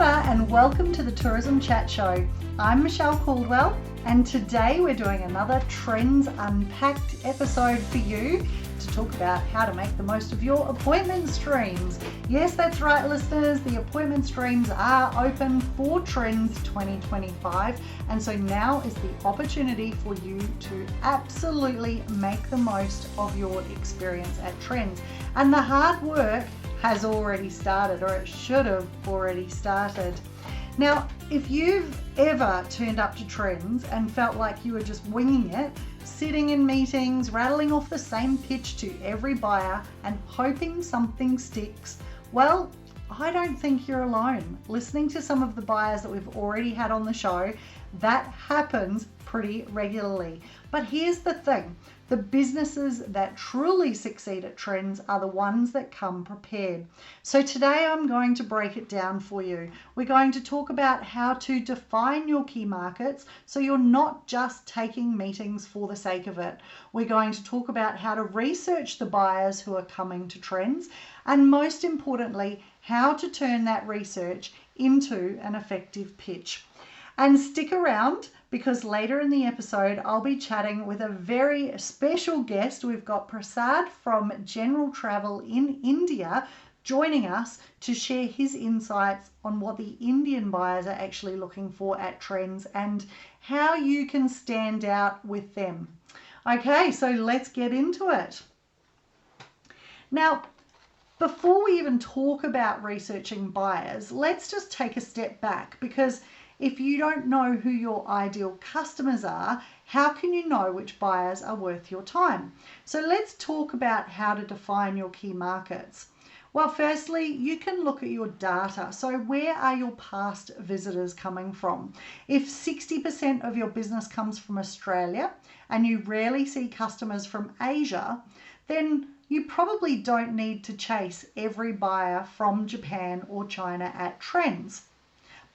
Aloha and welcome to the Tourism Chat Show. I'm Michelle Caldwell and today we're doing another TRENZ Unpacked episode for you to talk about how to make the most of your appointment streams. Yes, that's right, listeners, the appointment streams are open for TRENZ 2025, and so now is the opportunity for you to absolutely make the most of your experience at TRENZ. And the hard work has already started, or it should have already started. Now, if you've ever turned up to TRENZ and felt like you were just winging it, sitting in meetings, rattling off the same pitch to every buyer and hoping something sticks, well, I don't think you're alone. Listening to some of the buyers that we've already had on the show, that happens pretty regularly. But here's the thing. The businesses that truly succeed at TRENZ are the ones that come prepared. So today I'm going to break it down for you. We're going to talk about how to define your key markets so you're not just taking meetings for the sake of it. We're going to talk about how to research the buyers who are coming to TRENZ, and most importantly, how to turn that research into an effective pitch. And stick around, because later in the episode I'll be chatting with a very special guest. We've got Prasad from General Travel in India joining us to share his insights on what the Indian buyers are actually looking for at TRENZ and how you can stand out with them. Okay, so let's get into it. Now, before we even talk about researching buyers, let's just take a step back, because if you don't know who your ideal customers are, how can you know which buyers are worth your time? So let's talk about how to define your key markets. Well, firstly, you can look at your data. So where are your past visitors coming from? If 60% of your business comes from Australia and you rarely see customers from Asia, then you probably don't need to chase every buyer from Japan or China at TRENZ.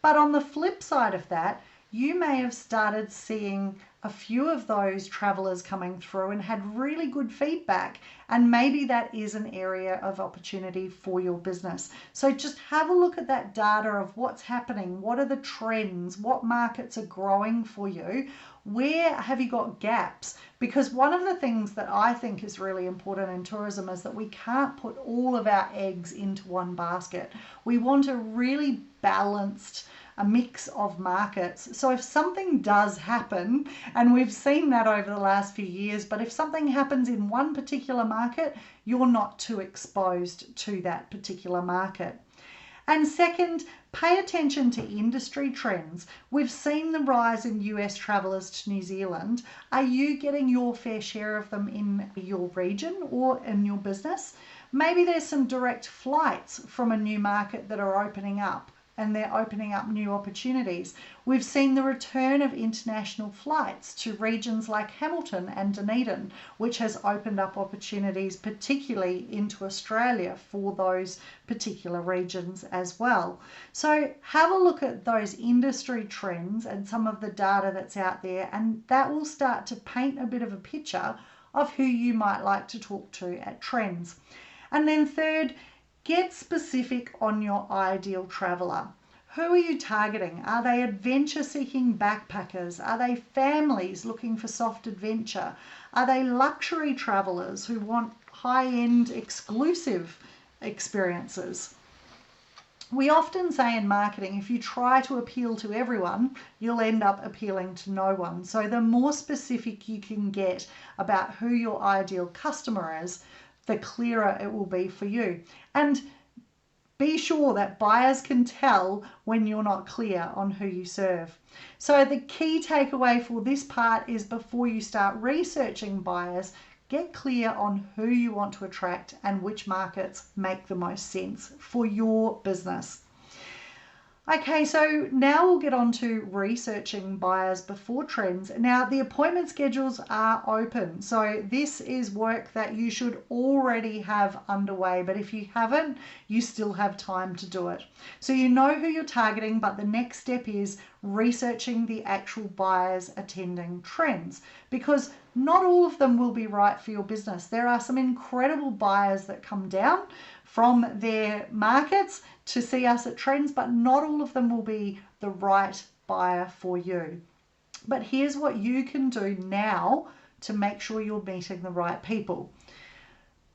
But on the flip side of that, you may have started seeing a few of those travelers coming through and had really good feedback, and maybe that is an area of opportunity for your business. So just have a look at that data of what's happening, what are the trends, what markets are growing for you, where have you got gaps? Because one of the things that I think is really important in tourism is that we can't put all of our eggs into one basket. We want a really balanced a mix of markets. So if something does happen, and we've seen that over the last few years, but if something happens in one particular market, you're not too exposed to that particular market. And second, pay attention to industry trends. We've seen the rise in US travelers to New Zealand. Are you getting your fair share of them in your region or in your business? Maybe there's some direct flights from a new market that are opening up, and they're opening up new opportunities. We've seen the return of international flights to regions like Hamilton and Dunedin, which has opened up opportunities, particularly into Australia, for those particular regions as well. So have a look at those industry trends and some of the data that's out there, and that will start to paint a bit of a picture of who you might like to talk to at TRENZ. And then third, get specific on your ideal traveler. Who are you targeting? Are they adventure-seeking backpackers? Are they families looking for soft adventure? Are they luxury travelers who want high-end exclusive experiences? We often say in marketing, if you try to appeal to everyone, you'll end up appealing to no one. So the more specific you can get about who your ideal customer is, the clearer it will be for you. And be sure that buyers can tell when you're not clear on who you serve. So the key takeaway for this part is, before you start researching buyers, get clear on who you want to attract and which markets make the most sense for your business. Okay, so now we'll get on to researching buyers before TRENZ. Now, the appointment schedules are open, so this is work that you should already have underway, but if you haven't, you still have time to do it. So you know who you're targeting, but the next step is researching the actual buyers attending trends, because not all of them will be right for your business. There are some incredible buyers that come down from their markets to see us at trends, but not all of them will be the right buyer for you. But here's what you can do now to make sure you're meeting the right people.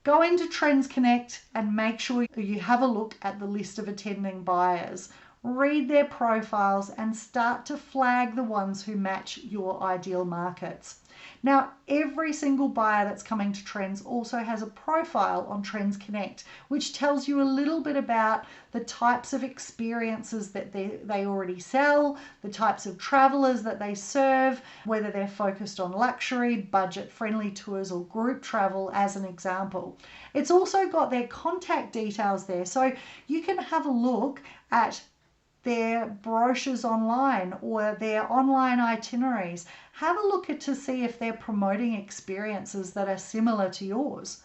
Go into Trends Connect and make sure you have a look at the list of attending buyers. Read their profiles and start to flag the ones who match your ideal markets. Now, every single buyer that's coming to Trends also has a profile on Trends Connect, which tells you a little bit about the types of experiences that they already sell, the types of travelers that they serve, whether they're focused on luxury, budget-friendly tours, or group travel, as an example. It's also got their contact details there, so you can have a look at their brochures online or their online itineraries. Have a look at to see if they're promoting experiences that are similar to yours.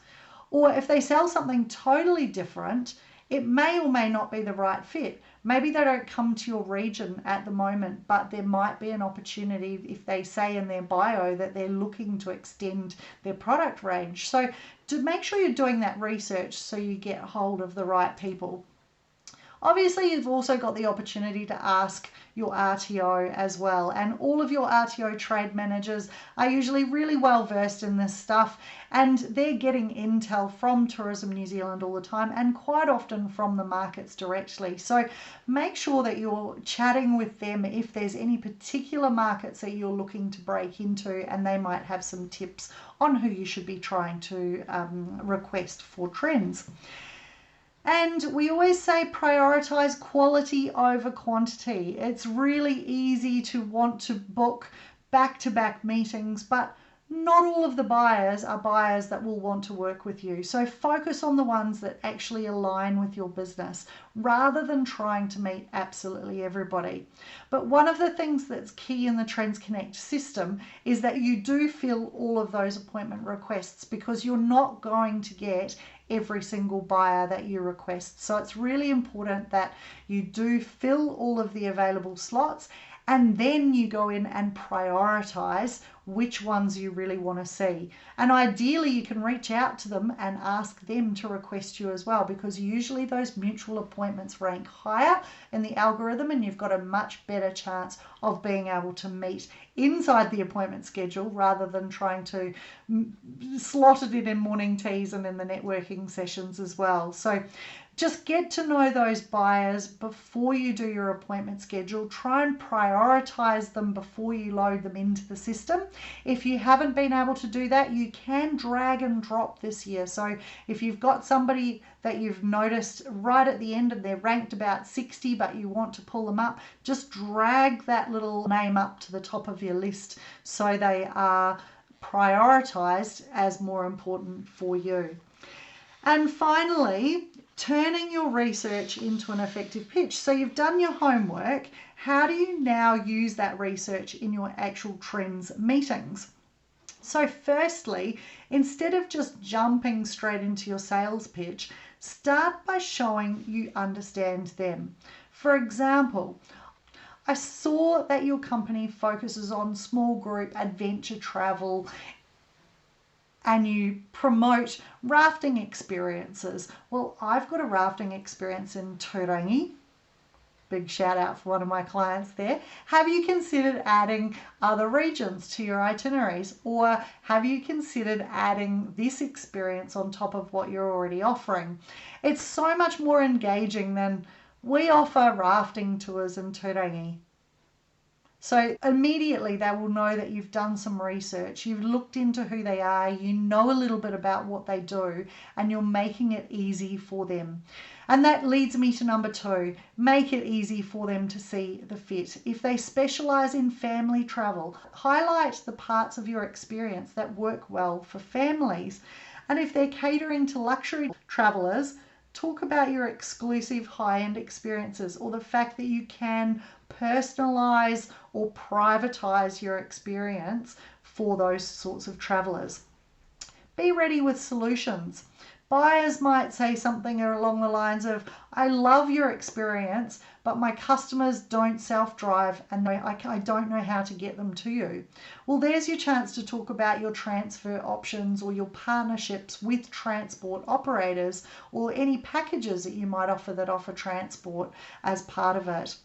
Or if they sell something totally different, it may or may not be the right fit. Maybe they don't come to your region at the moment, but there might be an opportunity if they say in their bio that they're looking to extend their product range. So to make sure you're doing that research so you get hold of the right people. Obviously, you've also got the opportunity to ask your RTO as well, and all of your RTO trade managers are usually really well versed in this stuff, and they're getting intel from Tourism New Zealand all the time, and quite often from the markets directly. So make sure that you're chatting with them if there's any particular markets that you're looking to break into, and they might have some tips on who you should be trying to request for trends. And we always say prioritize quality over quantity. It's really easy to want to book back-to-back meetings, but not all of the buyers are buyers that will want to work with you. So focus on the ones that actually align with your business rather than trying to meet absolutely everybody. But one of the things that's key in the Trends Connect system is that you do fill all of those appointment requests, because you're not going to get every single buyer that you request. So it's really important that you do fill all of the available slots, and then you go in and prioritize which ones you really want to see. And ideally you can reach out to them and ask them to request you as well, because usually those mutual appointments rank higher in the algorithm, and you've got a much better chance of being able to meet inside the appointment schedule rather than trying to slot it in morning teas and in the networking sessions as well. So just get to know those buyers before you do your appointment schedule. Try and prioritize them before you load them into the system. If you haven't been able to do that, you can drag and drop this year. So if you've got somebody that you've noticed right at the end and they're ranked about 60, but you want to pull them up, just drag that little name up to the top of your list so they are prioritized as more important for you. And finally, turning your research into an effective pitch. So you've done your homework. How do you now use that research in your actual trends meetings? So firstly, instead of just jumping straight into your sales pitch, start by showing you understand them. For example, I saw that your company focuses on small group adventure travel and you promote rafting experiences. Well, I've got a rafting experience in Turangi. Big shout out for one of my clients there. Have you considered adding other regions to your itineraries? Or have you considered adding this experience on top of what you're already offering? It's so much more engaging than we offer rafting tours in Turangi. So immediately they will know that you've done some research, you've looked into who they are, you know a little bit about what they do, and you're making it easy for them. And that leads me to number 2, make it easy for them to see the fit. If they specialize in family travel, highlight the parts of your experience that work well for families. And if they're catering to luxury travelers, talk about your exclusive high-end experiences, or the fact that you can personalize or privatize your experience for those sorts of travelers. Be ready with solutions. Buyers might say something along the lines of, I love your experience, but my customers don't self-drive and I don't know how to get them to you. Well, there's your chance to talk about your transfer options or your partnerships with transport operators or any packages that you might offer that offer transport as part of it.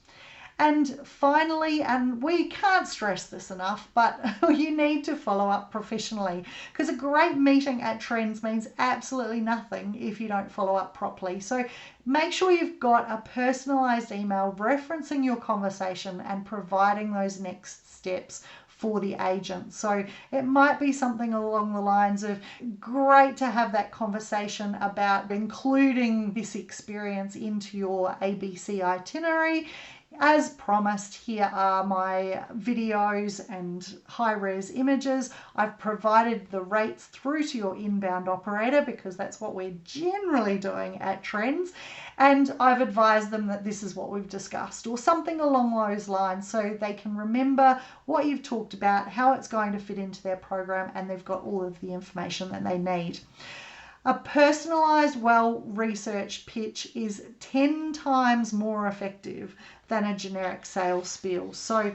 And finally, and we can't stress this enough, but you need to follow up professionally because a great meeting at TRENZ means absolutely nothing if you don't follow up properly. So make sure you've got a personalized email referencing your conversation and providing those next steps for the agent. So it might be something along the lines of great to have that conversation about including this experience into your ABC itinerary. As promised, here are my videos and high-res images. I've provided the rates through to your inbound operator because that's what we're generally doing at TRENZ. And I've advised them that this is what we've discussed or something along those lines so they can remember what you've talked about, how it's going to fit into their program, and they've got all of the information that they need. A personalized, well-researched pitch is 10 times more effective than a generic sales spiel. So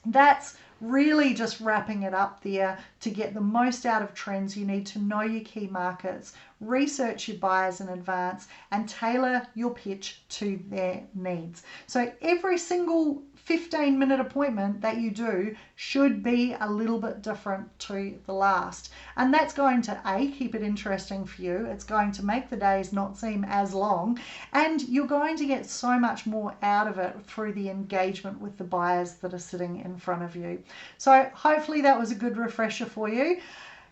that's really just wrapping it up there. To get the most out of TRENZ, you need to know your key markets, research your buyers in advance, and tailor your pitch to their needs. So every single 15-minute appointment that you do should be a little bit different to the last. And that's going to keep it interesting for you. It's going to make the days not seem as long, and you're going to get so much more out of it through the engagement with the buyers that are sitting in front of you. So hopefully that was a good refresher for you.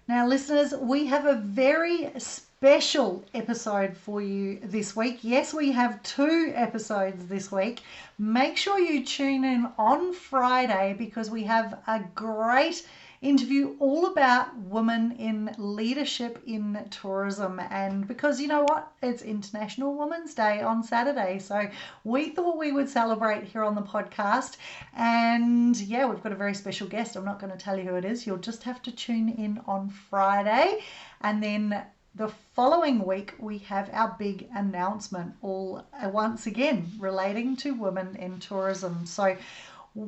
Now, listeners, we have a very special episode for you this week. Yes, we have 2 episodes this week. Make sure you tune in on Friday because we have a great interview all about women in leadership in tourism. And because you know what, it's International Women's Day on Saturday, so we thought we would celebrate here on the podcast. And yeah, we've got a very special guest. I'm not going to tell you who it is. You'll just have to tune in on Friday. And then the following week we have our big announcement, all once again relating to women in tourism. So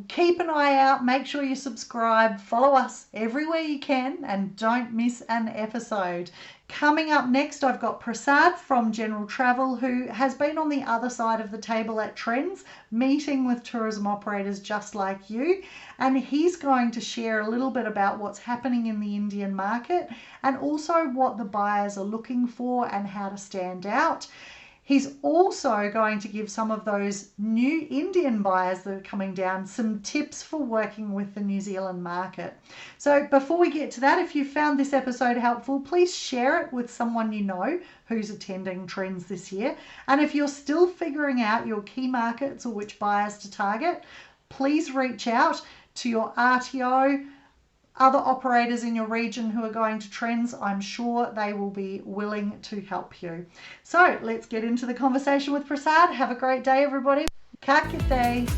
keep an eye out, make sure you subscribe, follow us everywhere you can, and don't miss an episode. Coming up next, I've got Prasad from General Travel, who has been on the other side of the table at TRENZ, meeting with tourism operators just like you, and he's going to share a little bit about what's happening in the Indian market and also what the buyers are looking for and how to stand out. He's also going to give some of those new Indian buyers that are coming down some tips for working with the New Zealand market. So before we get to that, if you found this episode helpful, please share it with someone you know who's attending TRENZ this year. And if you're still figuring out your key markets or which buyers to target, please reach out to your RTO, other operators in your region who are going to TRENZ. I'm sure they will be willing to help you. So let's get into the conversation with Prasad. Have a great day, everybody. Kakite.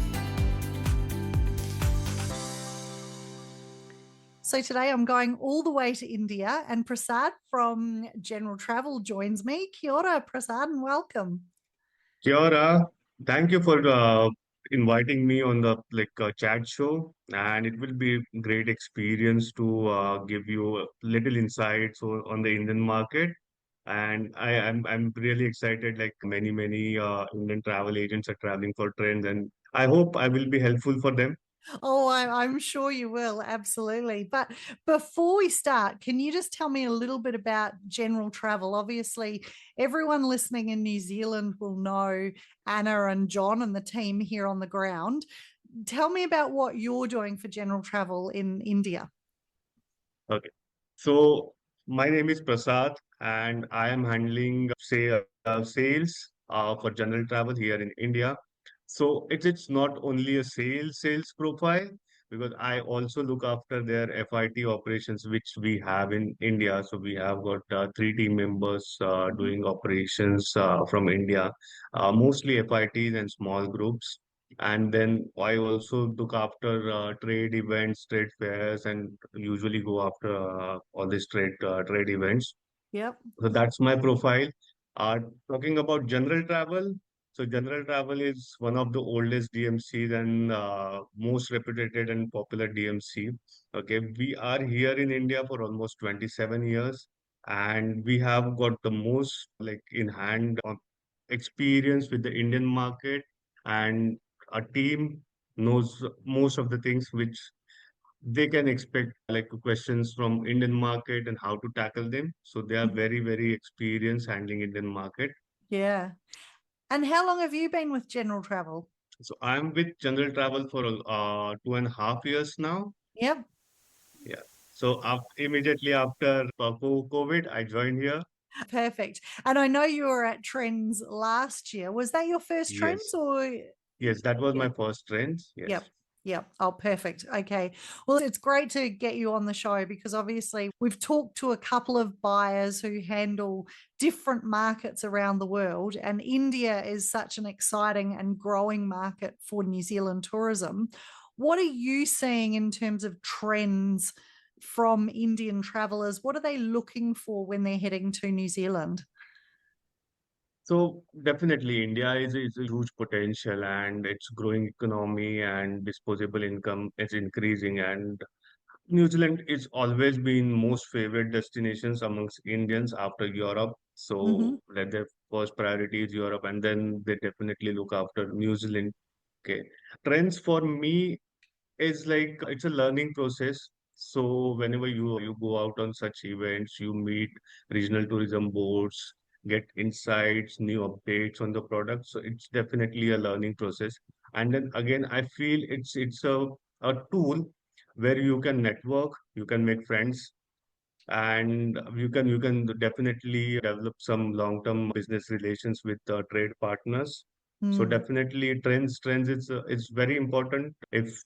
So today I'm going all the way to India, and Prasad from General Travel joins me. Kia ora, Prasad, and welcome. Kiara, thank you for inviting me on the chat show, and it will be a great experience to give you a little insights on the Indian market. And I'm really excited. Like many Indian travel agents are traveling for trends, and I hope I will be helpful for them. Oh, I'm sure you will. Absolutely. But before we start, can you just tell me a little bit about General Travel? Obviously, everyone listening in New Zealand will know Anna and John and the team here on the ground. Tell me about what you're doing for General Travel in India. Okay. So my name is Prasad, and I am handling sales for general travel here in India. So it's not only a sales profile because I also look after their FIT operations, which we have in India. So we have got 3 team members doing operations from India, mostly FITs and small groups. And then I also look after trade events, trade fairs, and usually go after all these trade events. Yep. So that's my profile. Uh, Talking about general travel. So General Travel is one of the oldest DMCs and most reputed and popular DMC. Okay, we are here in India for almost 27 years, and we have got the most like in hand experience with the Indian market, and our team knows most of the things which they can expect, like questions from Indian market and how to tackle them. So they are Mhm. very, very experienced handling Indian market. Yeah. And how long have you been with General Travel? So I'm with General Travel for 2.5 years now. Yep. Yeah. So immediately after COVID, I joined here. Perfect. And I know you were at Trends last year. Was that your first Trends Yes. or? Yes, that was Yeah. my first trend. Yep. Yes. Yep. Oh, perfect. Okay. Well, it's great to get you on the show because obviously we've talked to a couple of buyers who handle different markets around the world, and India is such an exciting and growing market for New Zealand tourism. What are you seeing in terms of trends from Indian travelers? What are they looking for when they're heading to New Zealand? So definitely India is a huge potential and its growing economy and disposable income is increasing, and New Zealand is always been most favorite destinations amongst Indians after Europe. Mm-hmm. So like their first priority is Europe, and then they definitely look after New Zealand. Okay. Trends for me is like it's a learning process. So whenever you go out on such events, you meet regional tourism boards, get insights, new updates on the product. So it's definitely a learning process. And then again, I feel it's a tool where you can network, you can make friends, and you can definitely develop some long-term business relations with trade partners. So Mm. definitely trends is very important if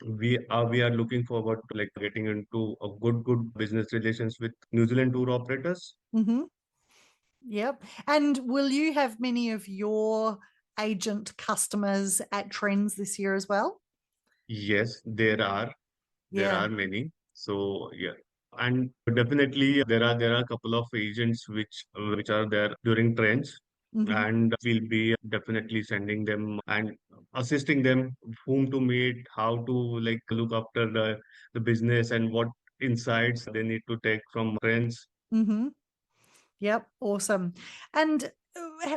we are looking forward to like getting into a good business relations with New Zealand tour operators. Mm-hmm. Yep. And will you have many of your agent customers at Trends this year as well? Yes, there are Yeah. many. So yeah, and definitely there are a couple of agents which are there during trends, Mm-hmm. and we'll be definitely sending them and assisting them whom to meet, how to like look after the business and what insights they need to take from trends. Mm-hmm. Yep, awesome. And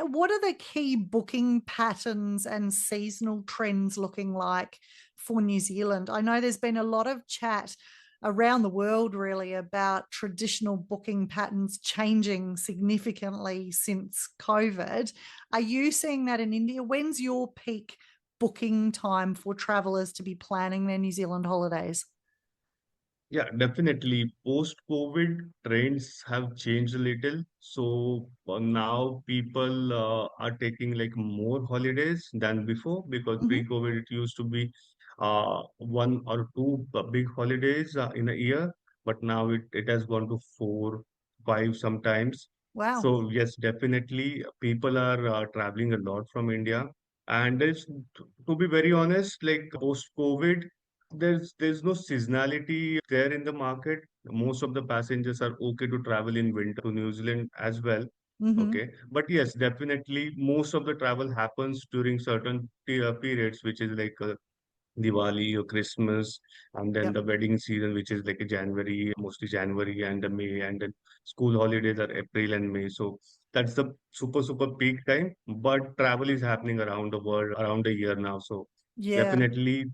what are the key booking patterns and seasonal trends looking like for New Zealand? I know there's been a lot of chat around the world really about traditional booking patterns changing significantly since COVID. Are you seeing that in India? When's your peak booking time for travelers to be planning their New Zealand holidays? Yeah, definitely. Post-COVID, trends have changed a little. So now people are taking like more holidays than before, because Mm-hmm. pre-COVID it used to be one or two big holidays in a year, but now it has gone to four, five sometimes. Wow. So yes, definitely people are traveling a lot from India. And to be very honest, like post-COVID, there's no seasonality there in the market. Most of the passengers are okay to travel in winter to New Zealand as well. Mm-hmm. Okay, but yes, definitely most of the travel happens during certain periods, which is like Diwali or Christmas, and then Yep. the wedding season, which is like a January, mostly January and the May, and then school holidays are April and May. So that's the super peak time. But travel is happening around the world around the year now. So Yeah. definitely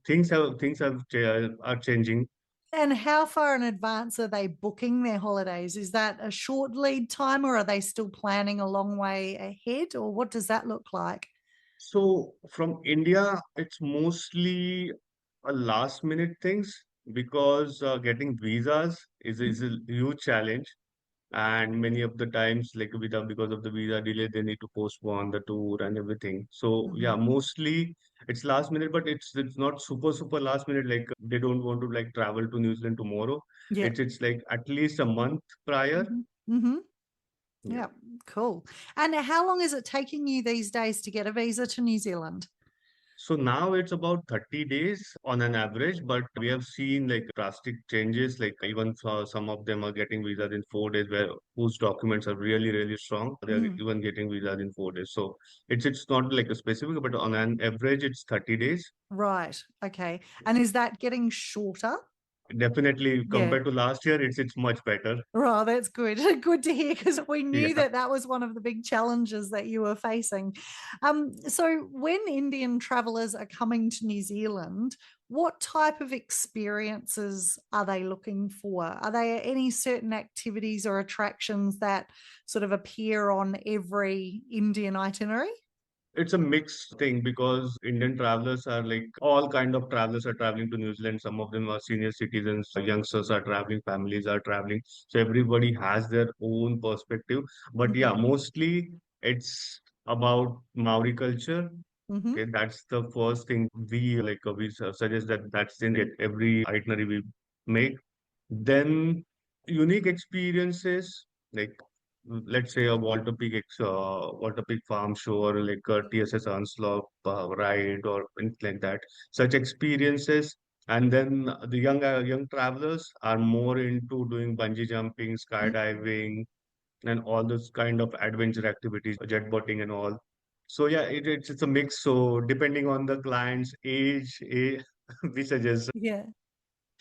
are changing. And how far in advance are they booking their holidays? Is that a short lead time or are they still planning a long way ahead? Or what does that look like? So from India, it's mostly a last minute things, because getting visas is a huge challenge. And many of the times, like because of the visa delay, they need to postpone the tour and everything. So Mm-hmm. yeah, mostly it's last minute, but it's not super last minute. Like they don't want to like travel to New Zealand tomorrow. Yeah. It's like at least a month prior. Mm-hmm. Mm-hmm. Yeah. Yeah. Cool. And how long is it taking you these days to get a visa to New Zealand? So now it's about 30 days on an average, but we have seen like drastic changes. Like even some of them are getting visas in 4 days, where whose documents are really, really strong. They're Mm. even getting visas in 4 days. So it's not like a specific, but on an average, it's 30 days. Right. Okay. And is that getting shorter? Definitely Yeah. compared to last year, it's much better. Right, that's good. Good to hear because we knew Yeah. that that was one of the big challenges that you were facing. So, when Indian travelers are coming to New Zealand, what type of experiences are they looking for? Are there any certain activities or attractions that sort of appear on every Indian itinerary? It's a mixed thing because Indian travelers are like all kind of travelers are traveling to New Zealand. Some of them are senior citizens, youngsters are traveling, families are traveling. So everybody has their own perspective. But yeah, Mm-hmm. mostly it's about Maori culture. Mm-hmm. Okay, that's the first thing we suggest that that's in it every itinerary we make. Then unique experiences like let's say a Walter Peak Farm Show or like a TSS Onslaught ride or anything like that. Such experiences, and then the young travelers are more into doing bungee jumping, skydiving, and all those kind of adventure activities, jet boating and all. So yeah, it's a mix. So depending on the client's age, we suggest Yeah.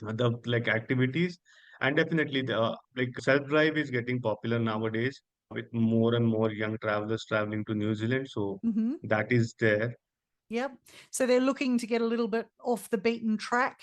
the like activities, and definitely the like self drive is getting popular nowadays with more and more young travelers traveling to New Zealand. So Mm-hmm. that is there. Yep. So they're looking to get a little bit off the beaten track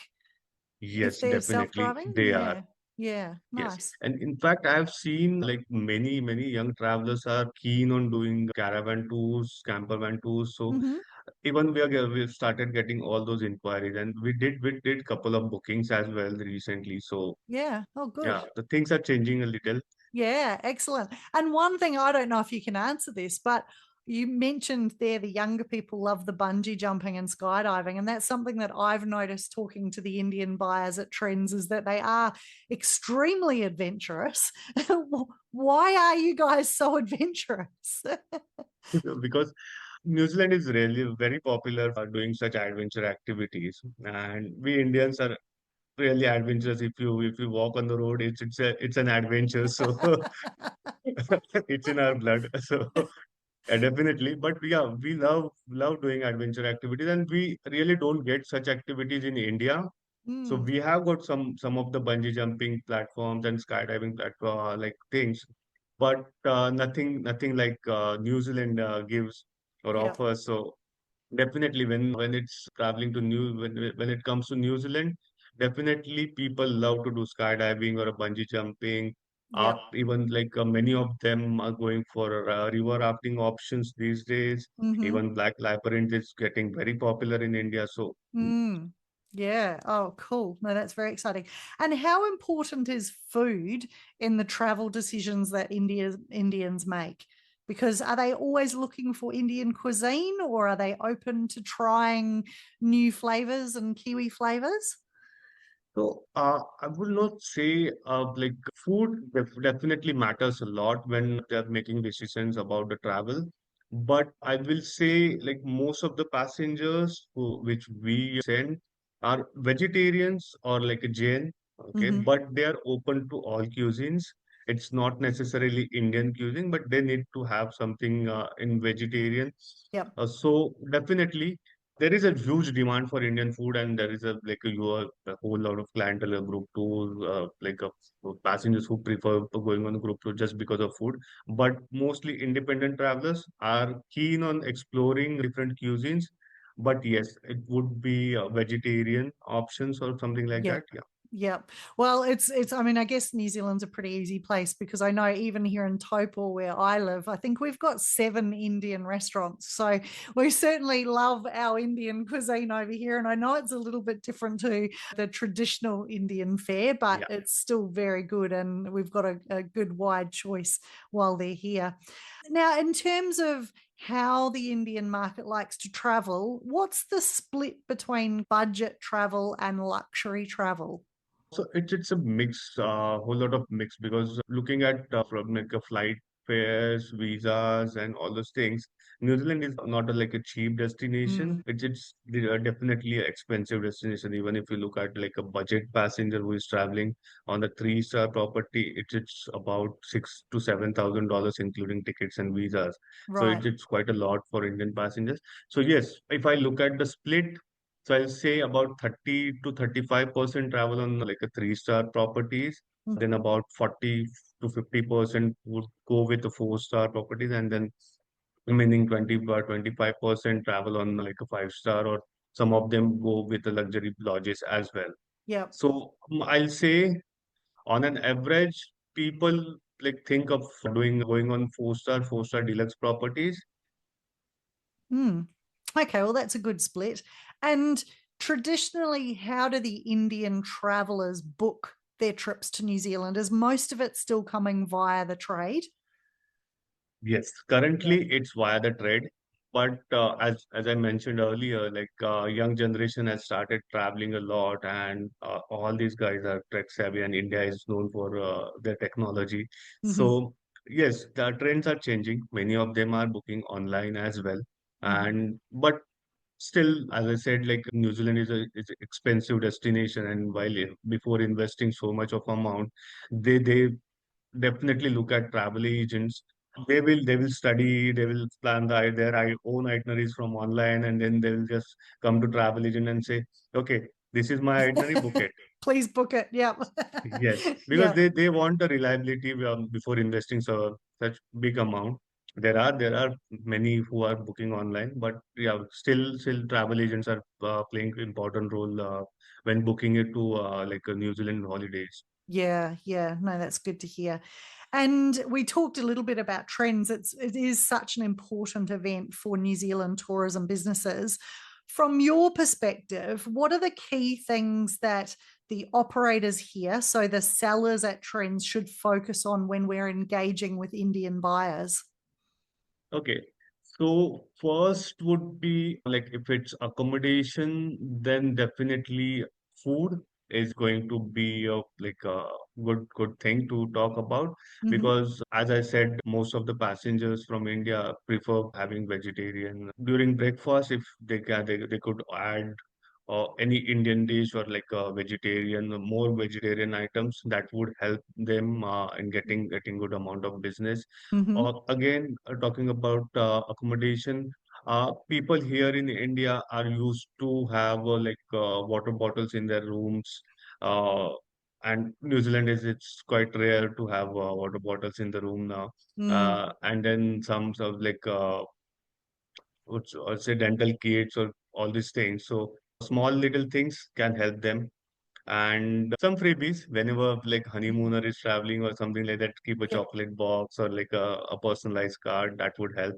if Yes, they're definitely self-driving. they are. Yeah. Yeah. Yes, Nice. and in fact, I've seen like many young travelers are keen on doing caravan tours, camper van tours. So Mm-hmm. even we've started getting all those inquiries, and we did couple of bookings as well recently. So Yeah. Oh, yeah, good. the things are changing a little. Yeah, excellent. And one thing, I don't know if you can answer this, but you mentioned there the younger people love the bungee jumping and skydiving. And that's something that I've noticed talking to the Indian buyers at Trends is that they are extremely adventurous. Why are you guys so adventurous? Because New Zealand is really very popular for doing such adventure activities, and we Indians are really adventurous. If you walk on the road, it's an adventure. So it's in our blood. So definitely, but yeah, we love doing adventure activities, and we really don't get such activities in India. So Mm, we have got some of the bungee jumping platforms and skydiving platform like things, but nothing like New Zealand gives or yeah. offers. So definitely when it's traveling to when it comes to New Zealand, definitely people love to do skydiving or a bungee jumping. Yep. Even like many of them are going for river rafting options these days. Mm-hmm. Even Black Labyrinth is getting very popular in India. So Mm. Yeah. Oh, cool. No, that's very exciting. And how important is food in the travel decisions that Indians make? Because are they always looking for Indian cuisine or are they open to trying new flavors and Kiwi flavors? So, I would not say like food definitely matters a lot when they're making decisions about the travel. But I will say like most of the passengers which we send are vegetarians or like a Jain, okay, Mm-hmm. but they are open to all cuisines. It's not necessarily Indian cuisine, but they need to have something in vegetarian. Yep. So definitely there is a huge demand for Indian food, and there is a whole lot of clientele, a group tours, passengers who prefer going on a group tour just because of food. But mostly independent travelers are keen on exploring different cuisines. But yes, it would be vegetarian options or something like Yeah. that. Yeah. Yeah. Well, it's I mean, I guess New Zealand's a pretty easy place because I know even here in Taupo where I live, I think we've got 7 Indian restaurants. So we certainly love our Indian cuisine over here. And I know it's a little bit different to the traditional Indian fare, but Yeah. it's still very good. And we've got a good wide choice while they're here. Now, in terms of how the Indian market likes to travel, what's the split between budget travel and luxury travel? So it's a mix, whole lot of mix because looking at from like a flight fares, visas, and all those things. New Zealand is not like a cheap destination. Mm. It's definitely an expensive destination. Even if you look at like a budget passenger who is traveling on a three-star property, it's about $6,000 to $7,000, including tickets and visas. So Right. it's quite a lot for Indian passengers. So yes, if I look at the split, so I'll say about 30 to 35% travel on like a three-star properties, then Mhm. about 40 to 50% would go with the four-star properties, and then remaining 20 or 25% travel on like a five-star, or some of them go with the luxury lodges as well. Yep. So I'll say on an average, people like think of doing going on four-star deluxe properties. Mm. Okay, well, that's a good split. And traditionally, how do the Indian travelers book their trips to New Zealand? Is most of it still coming via the trade? Yes, Yeah. currently it's via the trade, but as I mentioned earlier, like young generation has started traveling a lot, and all these guys are tech savvy, and India is known for their technology. Hmm. So yes, the trends are changing. Many of them are booking online as well, Hmm. and but still, as I said, like New Zealand is an expensive destination, and before investing so much of amount, they definitely look at travel agents. They will study, they will plan their own itineraries from online, and then they'll just come to travel agent and say, okay, this is my itinerary, book it. Please book it. Yep. Yes, because Yeah. they want the reliability before investing such big amount. There are many who are booking online, but yeah, still travel agents are playing important role when booking it to like New Zealand holidays. Yeah, yeah. No, that's good to hear. And we talked a little bit about trends. It is such an important event for New Zealand tourism businesses. From your perspective, what are the key things that the operators here, so the sellers at Trends, should focus on when we're engaging with Indian buyers? Okay. So first would be like if it's accommodation, then definitely food is going to be a good thing to talk about, Hmm. because as I said, most of the passengers from India prefer having vegetarian during breakfast. If they could add any Indian dish or like a vegetarian, more vegetarian items, that would help them in getting good amount of business. Hmm. Again, talking about accommodation, people here in India are used to have water bottles in their rooms, uh, and New Zealand is it's quite rare to have water bottles in the room now. Mm. And then some sort of like or say dental kits or all these things. So small little things can help them, and some freebies whenever like honeymooner is traveling or something like that, keep a Yep. chocolate box or like a personalized card that would help.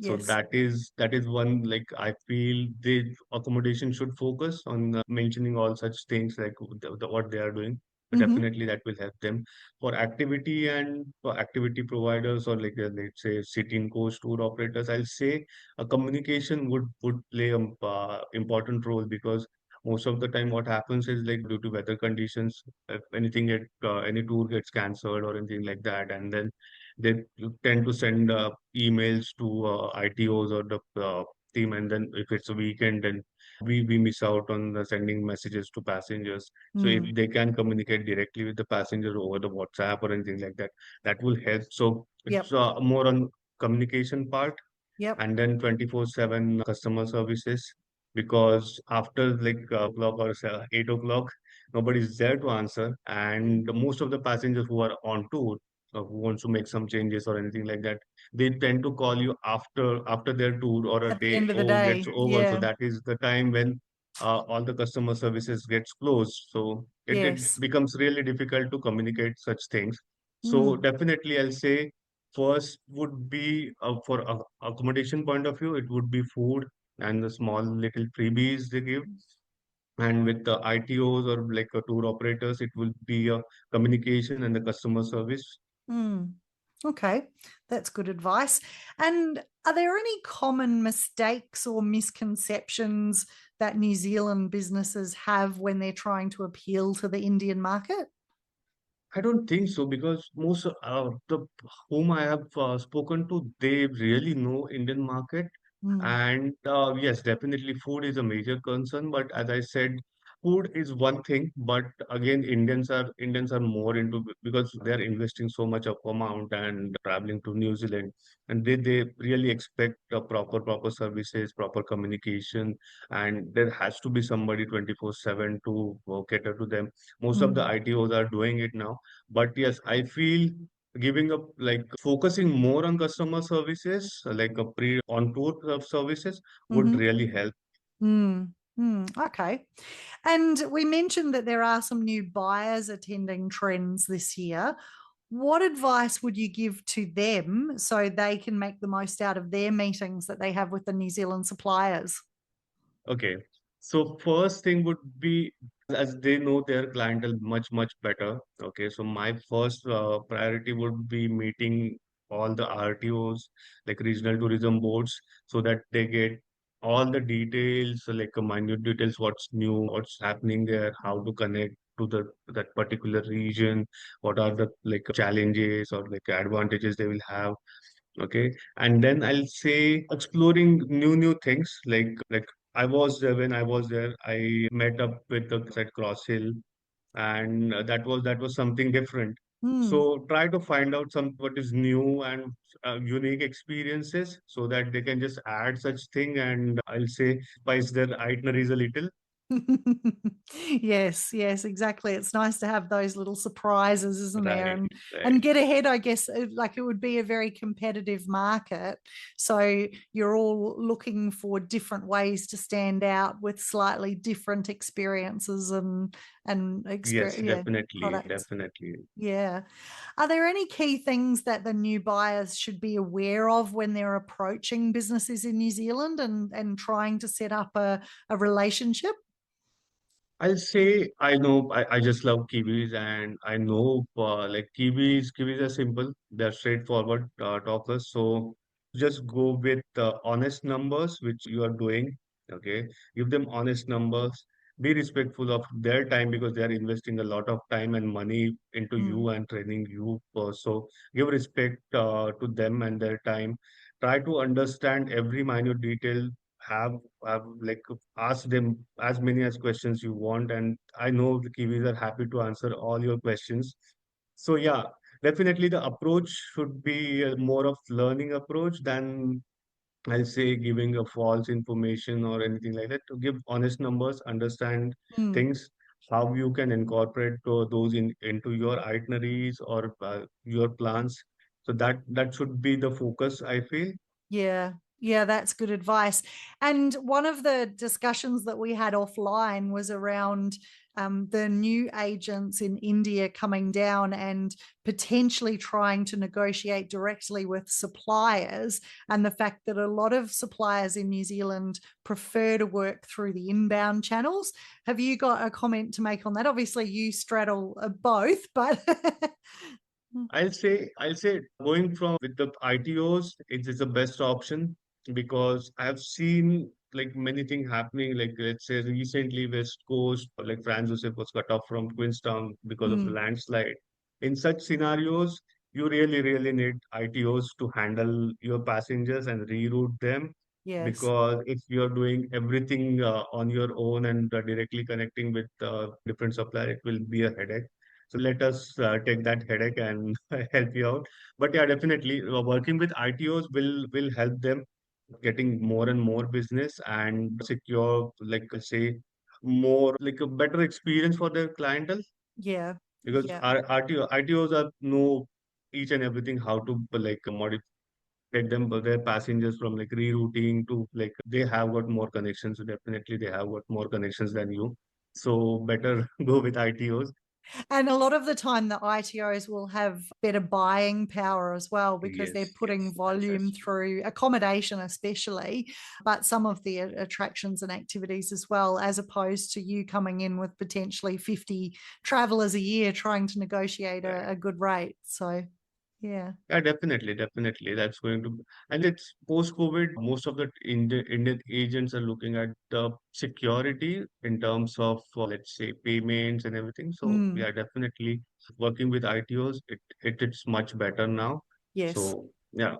So Yes. that is one, like I feel the accommodation should focus on mentioning all such things like what they are doing. But Hmm. definitely that will help them. For activity and for activity providers, or like let's say city and coast tour operators, I'll say a communication would play a important role, because most of the time what happens is like due to weather conditions, if any tour gets cancelled or anything like that, and then they tend to send emails to ITOs or the team, and then if it's a weekend, then we miss out on sending messages to passengers. So if Mm. they can communicate directly with the passenger over the WhatsApp or anything like that, that will help. So it's Yep. more on communication part, Yep. and then 24/7 customer services, because after like o'clock or 8 o'clock, nobody's there to answer, and most of the passengers who are on tour, who wants to make some changes or anything like that, they tend to call you after their tour or a At the day end of the gets day. over. So Yeah. that is the time when all the customer services gets closed, so it Yes. becomes really difficult to communicate such things. So Mm. definitely I'll say first would be for accommodation point of view, it would be food and the small little freebies they give. And with the ITOs or like tour operators, it will be a communication and the customer service. Mm. Okay, that's good advice. And are there any common mistakes or misconceptions that New Zealand businesses have when they're trying to appeal to the Indian market? I don't think so because most the whom I have spoken to, they really know Indian market. Mm, And yes, definitely food is a major concern. But as I said, food is one thing. But again, Indians are more into because they are investing so much of amount and traveling to New Zealand, and they really expect proper services, proper communication, and there has to be somebody 24/7 to cater to them. Most of the mm, ITOs are doing it now. But yes, I feel giving up, like focusing more on customer services, like a pre on tour of services would mm-hmm. really help. Okay. And we mentioned that there are some new buyers attending Trends this year. What advice would you give to them so they can make the most out of their meetings that they have with the New Zealand suppliers? Okay. So first thing would be as they know their clientele much better. Okay. So my first priority would be meeting all the RTOs, like regional tourism boards, so that they get all the details, like minute details, what's new, what's happening there, how to connect to the that particular region, what are the like challenges or like advantages they will have. Okay. And then I'll say exploring new things, like I was there. When I was there, I met up with the at Cross Hill, and that was something different. Hmm. So try to find out some what is new and unique experiences so that they can just add such thing, and I'll say spice their itineraries a little. Yes, yes, exactly. It's nice to have those little surprises, isn't there? Right, And right. get ahead, I guess, like it would be a very competitive market. So you're all looking for different ways to stand out with slightly different experiences and Yes, experience, yeah, definitely, products. definitely. Yeah. Are there any key things that the new buyers should be aware of when they're approaching businesses in New Zealand and trying to set up a relationship? I'll say I know I just love kiwis, and I know like kiwis are simple. They're straightforward talkers. So just go with honest numbers, which you are doing. Okay. Give them honest numbers. Be respectful of their time because they are investing a lot of time and money into Mm, you and training you. So give respect to them and their time. Try to understand every minute detail. Have like ask them as many as questions you want, and I know the Kiwis are happy to answer all your questions. So yeah, definitely the approach should be more of learning approach than I'll say giving a false information or anything like that. To give honest numbers, understand mm. things, how you can incorporate those into your itineraries or your plans. So that should be the focus, I feel. Yeah, yeah, that's good advice. And one of the discussions that we had offline was around the new agents in India coming down and potentially trying to negotiate directly with suppliers, and the fact that a lot of suppliers in New Zealand prefer to work through the inbound channels. Have you got a comment to make on that? Obviously, you straddle both, but I'll say going from with the ITOs, it's the best option because I've seen like many things happening. Like let's say recently West Coast, like Franz Josef was cut off from Queenstown because of the mm, landslide. In such scenarios, you really need ITOs to handle your passengers and reroute them. yes, Because if you're doing everything on your own and directly connecting with different supplier, it will be a headache. So let us take that headache and help you out. But yeah, definitely working with ITOs will help them getting more and more business and secure, like say, more like a better experience for their clientele yeah, because yeah. our ITOs are know each and everything how to like modify get them their passengers from like rerouting to like they have got more connections. So definitely they have got more connections than you. So better go with ITOs. And a lot of the time, the ITOs will have better buying power as well because they're Yes, putting volume that's true. through accommodation, especially, but some of the attractions and activities as well, as opposed to you coming in with potentially 50 travelers a year trying to negotiate Right. a good rate. So, Yeah. Yeah, definitely, definitely. That's going to, and it's post-COVID. Most of the Indian agents are looking at the security in terms of, let's say, payments and everything. So we Mm, are definitely working with ITOs. It's much better now. yes. So yeah.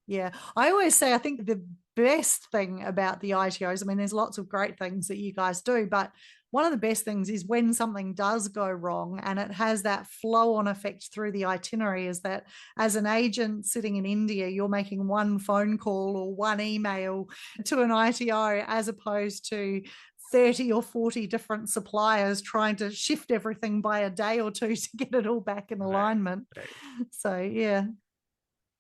Yeah, I always say I think the best thing about the ITOs, I mean, there's lots of great things that you guys do, but one of the best things is when something does go wrong and it has that flow on effect through the itinerary, is that as an agent sitting in India, you're making one phone call or one email to an ITO as opposed to 30 or 40 different suppliers trying to shift everything by a day or two to get it all back in Right, alignment. right. So, yeah.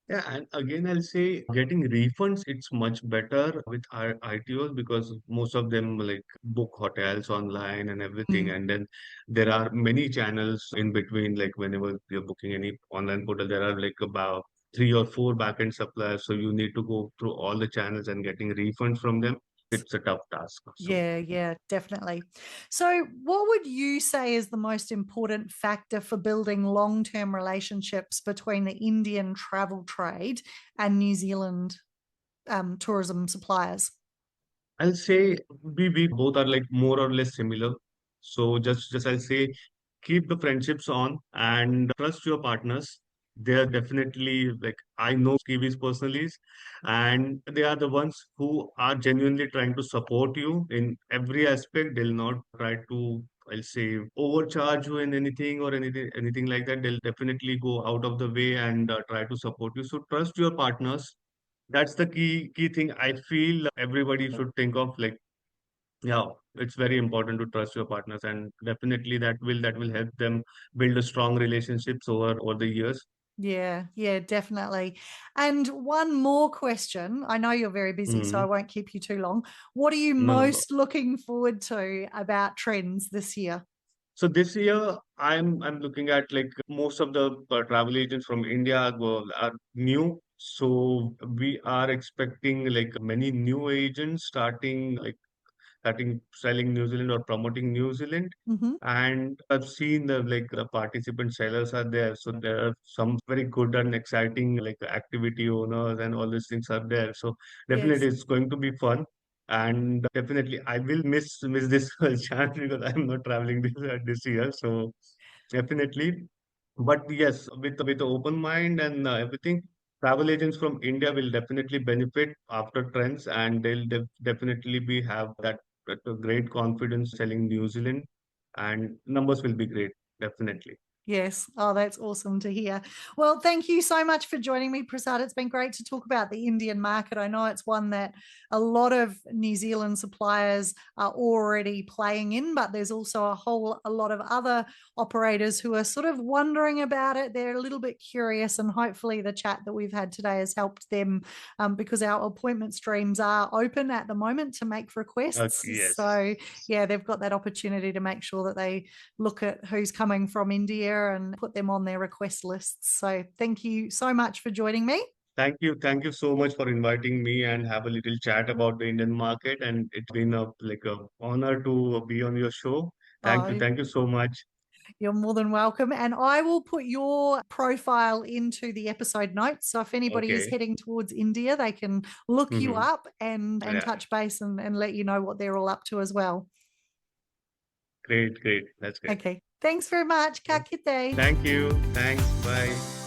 Yeah, and again, I'll say getting refunds, it's much better with our ITOs because most of them like book hotels online and everything. Mm. And then there are many channels in between, like whenever you're booking any online portal, there are like about three or four backend suppliers. So you need to go through all the channels and getting refunds from them. It's a tough task. So Yeah, yeah, definitely. So, what would you say is the most important factor for building long term relationships between the Indian travel trade and New Zealand tourism suppliers? I'll say we both are like more or less similar. So just I'll say keep the friendships on and trust your partners. They are definitely like I know Kiwis personally, and they are the ones who are genuinely trying to support you in every aspect. They'll not try to, I'll say, overcharge you in anything or anything like that. They'll definitely go out of the way and try to support you. So trust your partners. That's the key thing I feel everybody should think of. Like, yeah, it's very important to trust your partners, and definitely that will help them build a strong relationships over the years. Yeah, yeah, definitely. And one more question. I know you're very busy, so I Hmm. won't keep you too long. What are you No, no, no. most looking forward to about trends this year? So this year, I'm looking at like most of the travel agents from India are new. So we are expecting like many new agents starting selling New Zealand or promoting New Zealand. Hmm. And I've seen the participant sellers are there. So there are some very good and exciting like activity owners and all these things are there. So definitely Yes. it's going to be fun. And definitely I will miss this chance because I'm not traveling this year. So definitely. But yes, with the open mind and everything, travel agents from India will definitely benefit after trends, and they'll definitely be have that great confidence selling New Zealand, and numbers will be great, definitely. Yes. Oh, that's awesome to hear. Well, thank you so much for joining me, Prasad. It's been great to talk about the Indian market. I know it's one that a lot of New Zealand suppliers are already playing in, but there's also a lot of other operators who are sort of wondering about it. They're a little bit curious, and hopefully the chat that we've had today has helped them, because our appointment streams are open at the moment to make requests. Yes. So yeah, they've got that opportunity to make sure that they look at who's coming from India and put them on their request lists. So thank you so much for joining me. Thank you so much for inviting me and have a little chat about the Indian market. And it's been a honor to be on your show. Oh, Thank you so much. you're more than welcome. And I will put your profile into the episode notes. So if anybody is Okay. heading towards India, they can look you Hmm. up and Yeah. touch base and let you know what they're all up to as well. Great, great. That's great. Okay. Thanks very much. Ka kite. Thank you. Thanks. Bye.